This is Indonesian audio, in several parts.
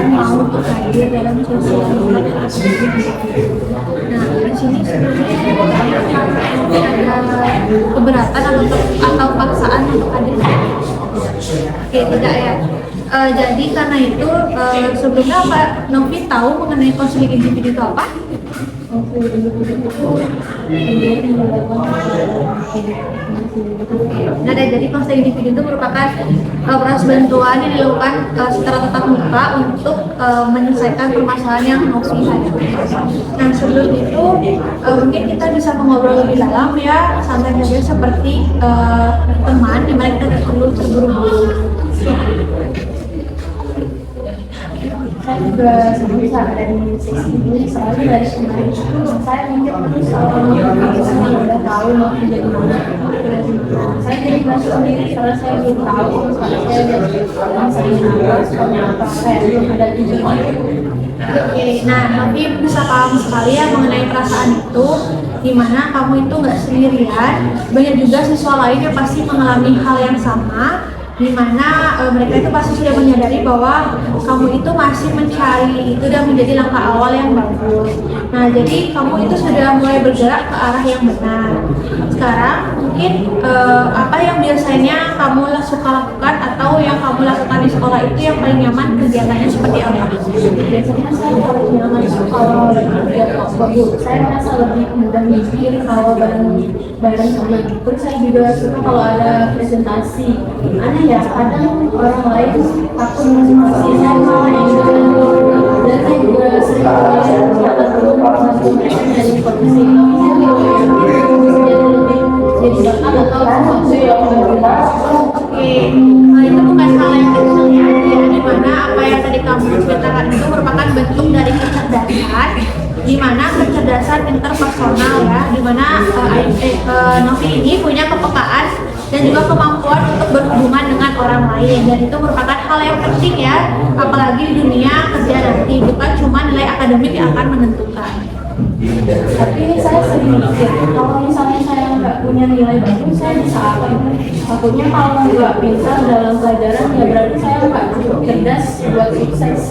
mau untuk hadir dalam sosialisasi. Nah, di sini sebenarnya ada keberatan atau paksaan untuk hadir. Oke, tidak ya. Jadi karena itu sebelumnya apa Novi tahu mengenai konseling individu itu apa? Nah, jadi konseling individu itu merupakan proses bantuan yang dilakukan secara tatap muka untuk menyelesaikan permasalahan yang Novi hadapi. Nah, sebelum itu mungkin kita bisa mengobrol lebih dalam ya, santai saja seperti teman di mana kita perlu terburu-buru. Saya juga bisa ada di sesi ini, soalnya dari kemarin saya mungkin terus udah tahu mau menjadi mana. Saya jadi masuk sendiri karena saya belum tahu, saya belum sering apa saya belum ada tujuan. Oke, nah Novi bisa paham sekali ya mengenai perasaan itu, dimana kamu itu nggak sendirian, banyak juga siswa lain yang pasti mengalami hal yang sama, di mana mereka itu pasti sudah menyadari bahwa kamu itu masih mencari itu dan menjadi langkah awal yang bagus. Nah, jadi kamu itu sudah mulai bergerak ke arah yang benar. Sekarang mungkin apa yang biasanya kamu suka lakukan atau yang kamu lakukan di sekolah itu yang paling nyaman kegiatannya seperti apa? Biasanya saya paling nyaman kalau kegiatan bagus. Saya merasa lebih mudah mikir kalau bareng teman. Terus saya juga suka kalau ada presentasi. Aneh ya, kadang orang lain takut masih saya dan saya juga sering belajar dulu masuk mereka dari kondisi jadi bakat atau sesuatu yang berbeda. Oke, itu bukan hal yang kecil ya, dimana apa yang tadi kamu ceritakan itu merupakan bentuk dari kecerdasan, dimana kecerdasan interpersonal ya, dimana Novi ini punya kepekaan dan juga kemampuan untuk berhubungan dengan orang lain, dan itu merupakan hal yang penting ya, apalagi di dunia kerja nanti, bukan cuma nilai akademik yang akan menentukan. Tapi saya sering mikir, kalau misalnya saya nggak punya nilai bagus, saya bisa apa? Takutnya kalau nggak pintar dalam pelajaran, ya berarti saya nggak cukup cerdas buat sukses.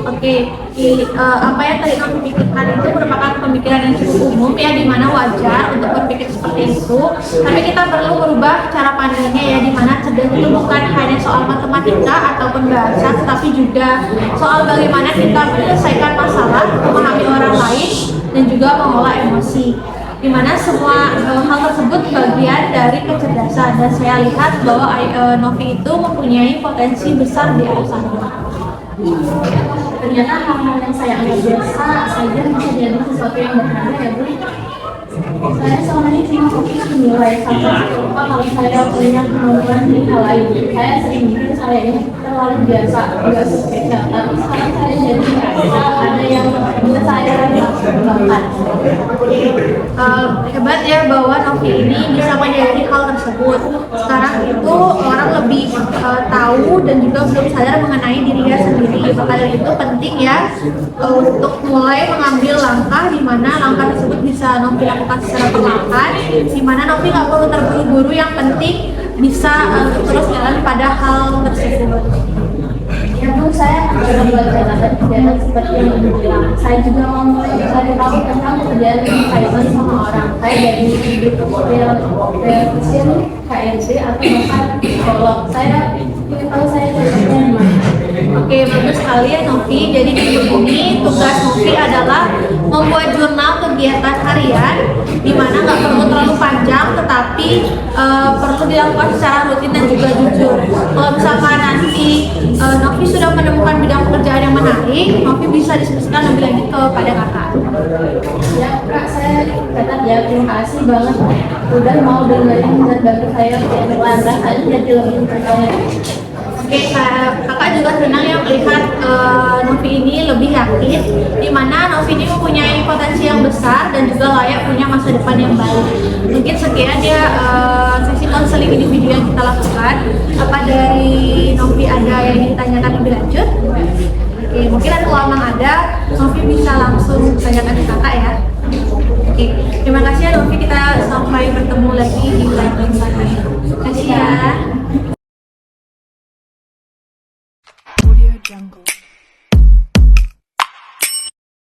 Oke, apa yang tadi kamu pikirkan itu merupakan pemikiran yang cukup umum ya, dimana wajar untuk berpikir seperti itu. Tapi kita perlu merubah cara pandangnya ya, dimana cerdas itu bukan hanya soal matematika ataupun bahasa, tetapi juga soal bagaimana kita menyelesaikan masalah, memahami orang lain, dan juga mengolah emosi. Dimana semua hal tersebut bagian dari kecerdasan, dan saya lihat bahwa Novi itu mempunyai potensi besar di arah sana. Ternyata hal-hal yang saya anggap biasa saja bisa jadi sesuatu yang berharga ya Bu. Saya selama ini cuma fokus menilai satu kalau saya punya kemampuan di hal lain. Saya sering mikir saya ini terlalu biasa, nggak spesial. Tapi sekarang saya jadi merasa ada yang bisa saya lakukan. Hebat ya bahwa Novi ini bisa menyadari hal tersebut. Sekarang itu orang lebih tahu dan juga belum sadar mengenai dirinya sendiri. Maka dari itu penting ya untuk mulai mengambil langkah, di mana langkah tersebut bisa Novi lakukan secara perlahan, di mana Novi nggak perlu terburu-buru, yang penting bisa terus jalan pada hal tersebut. Ya Bu, saya akan belajar dan kegiatan seperti yang Ibu bilang. Saya juga mau mencari tahu tentang pekerjaan yang kaitan sama orang. Saya dari kecil KRD atau bahkan psikolog. Saya ingin tahu saya kerjanya di mana. Oke, bagus sekali ya Novi. Jadi di sini tugas Novi adalah membuat jurnal kegiatan harian, di mana nggak perlu terlalu panjang, tetapi perlu dilakukan secara rutin dan juga jujur. Kalau misalkan nanti Novi sudah menemukan bidang pekerjaan yang menarik, Novi bisa diskusikan lebih lanjut kepada kakak. Ya Kak, saya catat ya, terima kasih banget udah mau dengerin dan bantu saya berlangkah jadi lebih percaya. Oke, kakak juga senang ya melihat Novi ini lebih yakin, di mana Novi ini mempunyai potensi yang besar dan juga layak punya masa depan yang baik. Mungkin sekian ya sesi konseling individu yang kita lakukan. Apa dari Novi ada yang ditanyakan lebih lanjut? Oke, mungkin kalau memang ada, Novi bisa langsung saja ke kakak ya. Oke, terima kasih ya Novi, kita sampai bertemu lagi di live selanjutnya.